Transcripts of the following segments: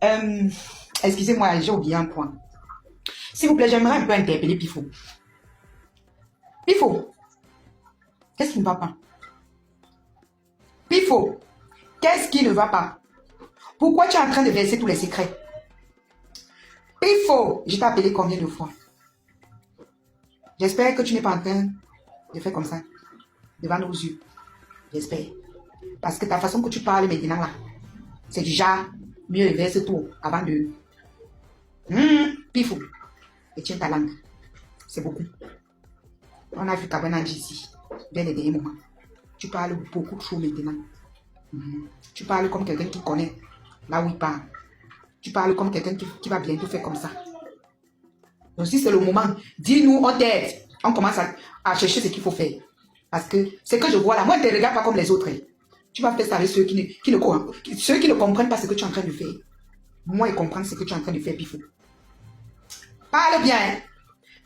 Euh, Excusez-moi, j'ai oublié un point. S'il vous plaît, j'aimerais un peu interpeller Pifo. Pifo, qu'est-ce qui ne va pas? Pifo, qu'est-ce qui ne va pas? Pourquoi tu es en train de verser tous les secrets? Pifo, je t'ai appelé combien de fois? J'espère que tu n'es pas en train de faire comme ça, devant nos yeux. J'espère. Parce que ta façon que tu parles maintenant là, c'est du genre, mieux verse tout avant de... Pifo, et tiens ta langue. C'est beaucoup. On a vu Kabananji ici, dès les derniers moments. Tu parles beaucoup trop maintenant. Tu parles comme quelqu'un qui connaît là où il parle. Tu parles comme quelqu'un qui va bientôt faire comme ça. Donc si c'est le moment, dis-nous, on t'aide. On commence à chercher ce qu'il faut faire. Parce que ce que je vois là, moi, je ne te regarde pas comme les autres. Tu vas faire ça avec ceux qui ne comprennent pas ce que tu es en train de faire. Moi, ils comprennent ce que tu es en train de faire, Pifo. Parle bien.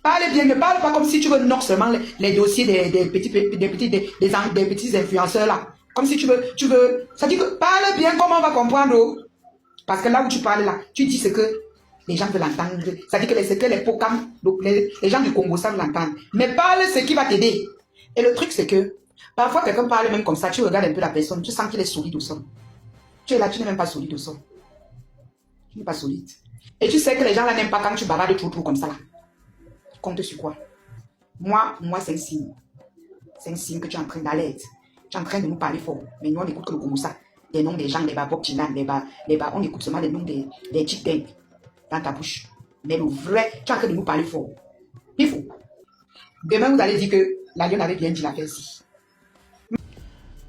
Parle bien, ne parle pas comme si tu veux knock seulement les dossiers des petits influenceurs là. Comme si tu veux, ça dit que parle bien comme on va comprendre. Parce que là où tu parles là, tu dis ce que les gens veulent entendre. Ça dit que ce que les POCAM, les gens du Congo savent l'entendre. Mais parle ce qui va t'aider. Et le truc c'est que, parfois quelqu'un parle même comme ça, tu regardes un peu la personne, tu sens qu'il est solide au sol. Tu es là, tu n'es même pas solide au sol. Tu n'es pas solide. Et tu sais que les gens là n'aiment pas quand tu bavardes trop comme ça là. Compte sur quoi? Moi, c'est un signe. C'est un signe que tu es en train d'alerte. Tu es en train de nous parler fort. Mais nous, on écoute que le Kouroussa. Les noms des gens, les babok Chinan, on écoute seulement les noms des chick dans ta bouche. Mais le vrai, tu es en train de nous parler fort. Il faut. Demain, vous allez dire que la lionne avait bien dit l'affaire ici.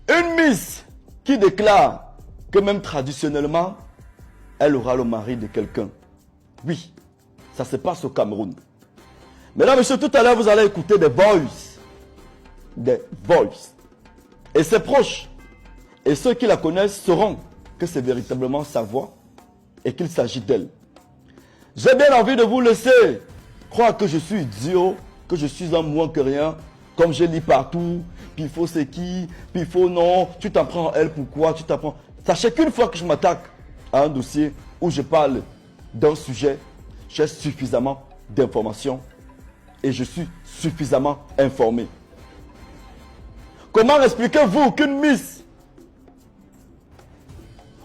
Une Miss qui déclare que même traditionnellement, elle aura le mari de quelqu'un. Oui, ça se passe au Cameroun. Mesdames, messieurs, tout à l'heure, vous allez écouter des voices. Des voices. Et ses proches, et ceux qui la connaissent, sauront que c'est véritablement sa voix et qu'il s'agit d'elle. J'ai bien envie de vous laisser croire que je suis idiot, que je suis un moins que rien, comme je lis partout, puis il faut c'est qui, puis il faut non, tu t'en prends elle, pourquoi, tu t'en prends... Sachez qu'une fois que je m'attaque à un dossier où je parle d'un sujet, j'ai suffisamment d'informations et je suis suffisamment informé. Comment expliquez-vous qu'une Miss,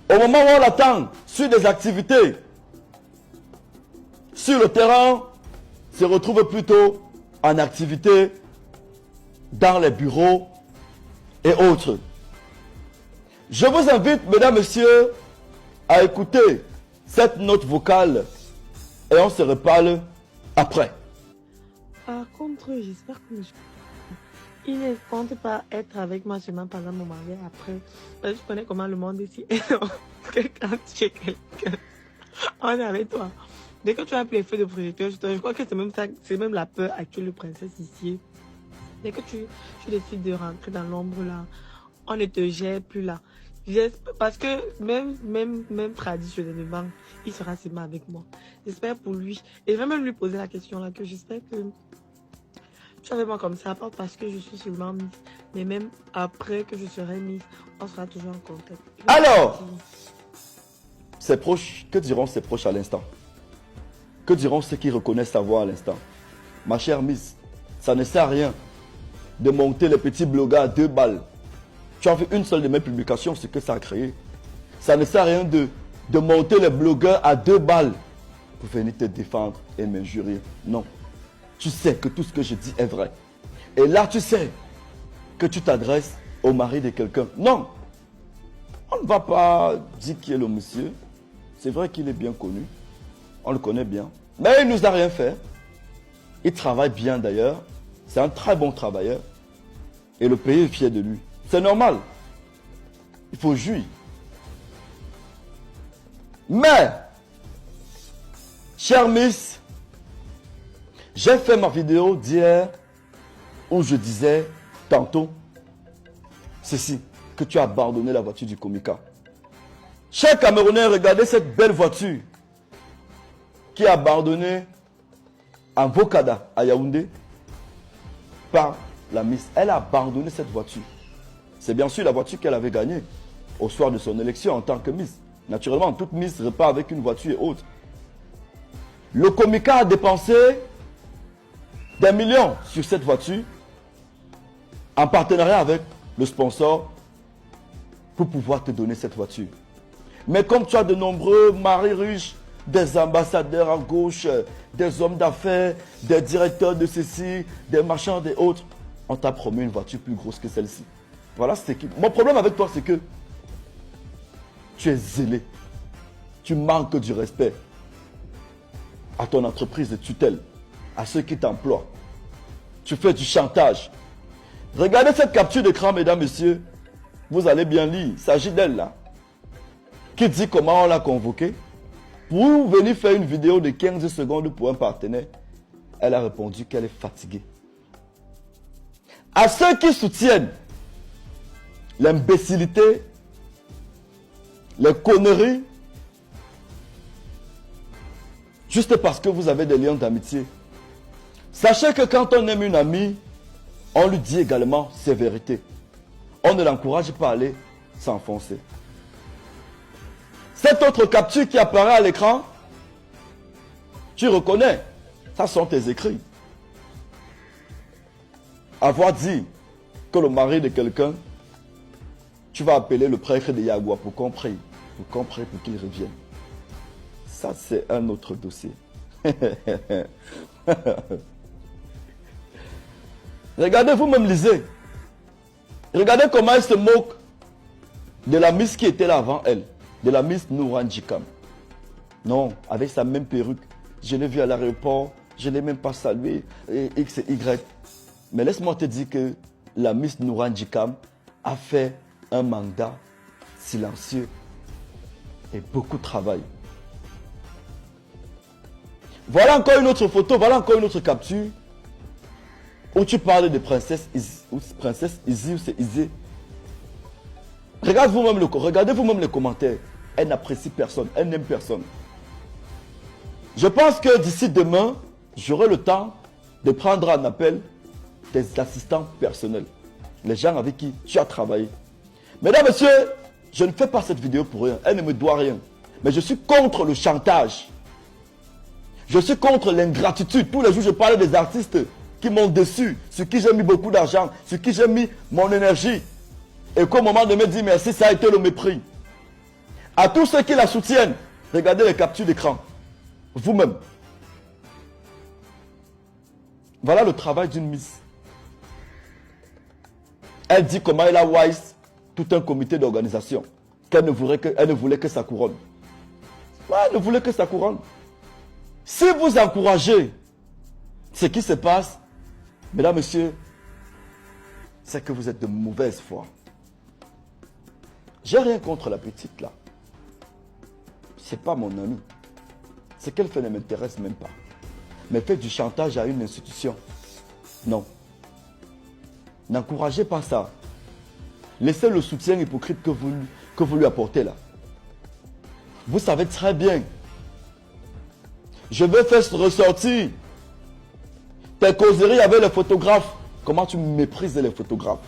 au moment où on l'attend sur des activités, sur le terrain, se retrouve plutôt en activité dans les bureaux et autres? Je vous invite, mesdames, messieurs, à écouter cette note vocale et on se reparle après. Par contre, j'espère que il ne compte pas être avec moi seulement pendant mon mariage après. Parce que je connais comment le monde ici est. Que quand tu es quelqu'un, on est avec toi. Dès que tu as pris les feux de projecteur, je crois que c'est même ça, c'est même la peur actuelle de princesse ici. Dès que tu décides de rentrer dans l'ombre là, on ne te gère plus là. Parce que même traditionnellement, il sera seulement avec moi. J'espère pour lui. Et je vais même lui poser la question là, que j'espère que tu es avec moi comme ça, pas parce que je suis seulement Miss, mais même après que je serai Miss, on sera toujours en contact. Alors, ses proches, que diront ses proches à l'instant? Que diront ceux qui reconnaissent sa voix à l'instant? Ma chère Miss, ça ne sert à rien de monter les petits blogueurs à 2 balles. Tu as vu une seule de mes publications, ce que ça a créé. Ça ne sert à rien de monter les blogueurs à 2 balles pour venir te défendre et m'injurier. Non. Tu sais que tout ce que je dis est vrai. Et là, tu sais que tu t'adresses au mari de quelqu'un. Non. On ne va pas dire qui est le monsieur. C'est vrai qu'il est bien connu. On le connaît bien. Mais il ne nous a rien fait. Il travaille bien d'ailleurs. C'est un très bon travailleur. Et le pays est fier de lui. C'est normal. Il faut jouir. Mais, chère Miss, j'ai fait ma vidéo d'hier où je disais tantôt ceci, que tu as abandonné la voiture du Komika. Chers Camerounais, regardez cette belle voiture qui est abandonnée en Bokada, à Yaoundé, par la Miss. Elle a abandonné cette voiture. C'est bien sûr la voiture qu'elle avait gagnée au soir de son élection en tant que Miss. Naturellement, toute Miss repart avec une voiture et autres. Le Comica a dépensé des millions sur cette voiture en partenariat avec le sponsor pour pouvoir te donner cette voiture. Mais comme tu as de nombreux maris riches, des ambassadeurs à gauche, des hommes d'affaires, des directeurs de ceci, des marchands, des autres, on t'a promis une voiture plus grosse que celle-ci. Voilà, c'est qui. Mon problème avec toi, c'est que tu es zélé. Tu manques du respect à ton entreprise de tutelle, à ceux qui t'emploient. Tu fais du chantage. Regardez cette capture d'écran, mesdames, messieurs. Vous allez bien lire. Il s'agit d'elle là. Qui dit comment on l'a convoquée. Pour venir faire une vidéo de 15 secondes pour un partenaire, elle a répondu qu'elle est fatiguée. À ceux qui soutiennent l'imbécilité, les conneries, juste parce que vous avez des liens d'amitié, sachez que quand on aime une amie, on lui dit également ses vérités. On ne l'encourage pas à aller s'enfoncer. Cette autre capture qui apparaît à l'écran, tu reconnais, ça sont tes écrits. Avoir dit que le mari de quelqu'un, tu vas appeler le prêtre de Yagua pour qu'on prie, pour qu'il revienne. Ça, c'est un autre dossier. Regardez, vous-même lisez. Regardez comment elle se moque de la Miss qui était là avant elle. De la Miss Nouranjikam. Non, avec sa même perruque. Je l'ai vue à l'aéroport, je ne l'ai même pas saluée, et X et Y. Mais laisse-moi te dire que la Miss Nouranjikam a fait un mandat silencieux et beaucoup de travail. Voilà encore une autre photo, voilà encore une autre capture où tu parles de princesse Izzy ou c'est Izzy. Regardez vous-même les commentaires. Elle n'apprécie personne, elle n'aime personne. Je pense que d'ici demain, j'aurai le temps de prendre en appel des assistants personnels. Les gens avec qui tu as travaillé. Mesdames, messieurs, je ne fais pas cette vidéo pour rien. Elle ne me doit rien. Mais je suis contre le chantage. Je suis contre l'ingratitude. Tous les jours, je parle des artistes qui m'ont déçu, sur qui j'ai mis beaucoup d'argent, sur qui j'ai mis mon énergie. Et qu'au moment de me dire merci, ça a été le mépris. À tous ceux qui la soutiennent, regardez les captures d'écran. Vous-même. Voilà le travail d'une Miss. Elle dit comment elle a wise tout un comité d'organisation. Qu'elle ne voulait que sa couronne. Ouais, elle ne voulait que sa couronne. Si vous encouragez ce qui se passe, mesdames, messieurs, c'est que vous êtes de mauvaise foi. J'ai rien contre la petite là. C'est pas mon amie. Ce qu'elle fait ne m'intéresse même pas. Mais faites du chantage à une institution. Non. N'encouragez pas ça. Laissez le soutien hypocrite que vous lui apportez là. Vous savez très bien. Je vais faire ressortir tes causeries avec les photographes. Comment tu méprises les photographes?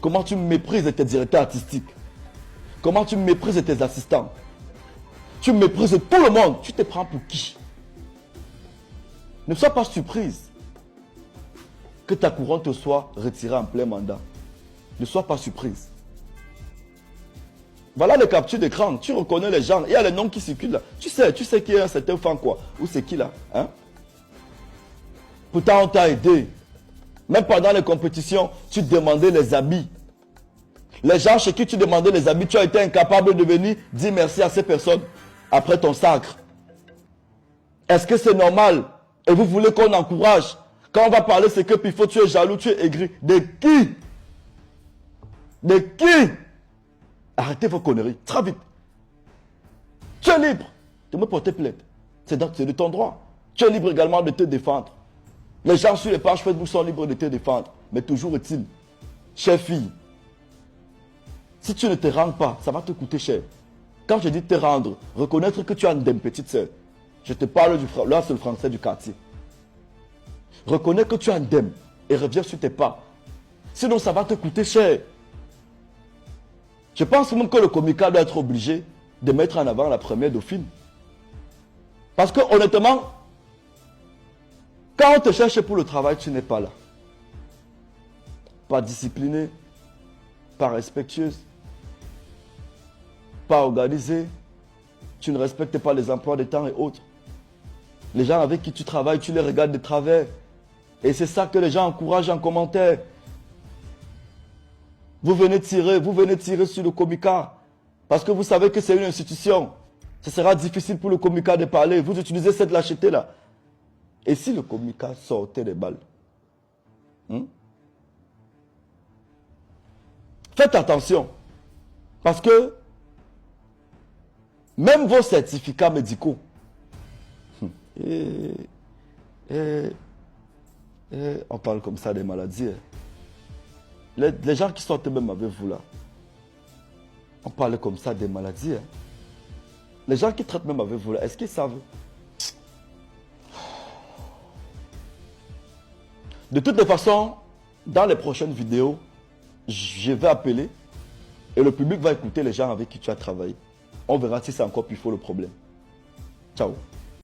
Comment tu méprises tes directeurs artistiques? Comment tu méprises tes assistants? Tu méprises tout le monde. Tu te prends pour qui? Ne sois pas surprise que ta couronne te soit retirée en plein mandat. Ne sois pas surprise. Voilà les captures d'écran. Tu reconnais les gens. Il y a les noms qui circulent là. Tu sais qui est un certain fan quoi. Ou c'est qui là, hein? Pourtant on t'a aidé. Même pendant les compétitions, tu demandais les habits. Les gens chez qui tu demandais les habits, tu as été incapable de venir dire merci à ces personnes après ton sacre. Est-ce que c'est normal? Et vous voulez qu'on encourage? Quand on va parler c'est que il faut tu es jaloux, tu es aigri. De qui? De qui? Arrêtez vos conneries, très vite. Tu es libre de me porter plainte. C'est de ton droit. Tu es libre également de te défendre. Les gens sur les pages Facebook sont libres de te défendre. Mais toujours est-il, chère fille, si tu ne te rends pas, ça va te coûter cher. Quand je dis te rendre, reconnaître que tu as une petite soeur. Je te parle là c'est le français du quartier. Reconnais que tu as un dème et reviens sur tes pas. Sinon ça va te coûter cher. Je pense même que le Comica doit être obligé de mettre en avant la première dauphine. Parce que honnêtement, quand on te cherche pour le travail, tu n'es pas là. Pas disciplinée, pas respectueuse, pas organisée. Tu ne respectes pas les emplois de temps et autres. Les gens avec qui tu travailles, tu les regardes de travers. Et c'est ça que les gens encouragent en commentaire. Vous venez tirer sur le Comica. Parce que vous savez que c'est une institution. Ce sera difficile pour le Comica de parler. Vous utilisez cette lâcheté-là. Et si le Comica sortait des balles? Faites attention. Parce que même vos certificats médicaux, on parle comme ça des maladies. Les gens qui sortent même avec vous là, on parle comme ça des maladies. Les gens qui traitent même avec vous là, est-ce qu'ils savent? De toutes les façons, dans les prochaines vidéos, je vais appeler et le public va écouter les gens avec qui tu as travaillé. On verra si c'est encore plus fort le problème. Ciao.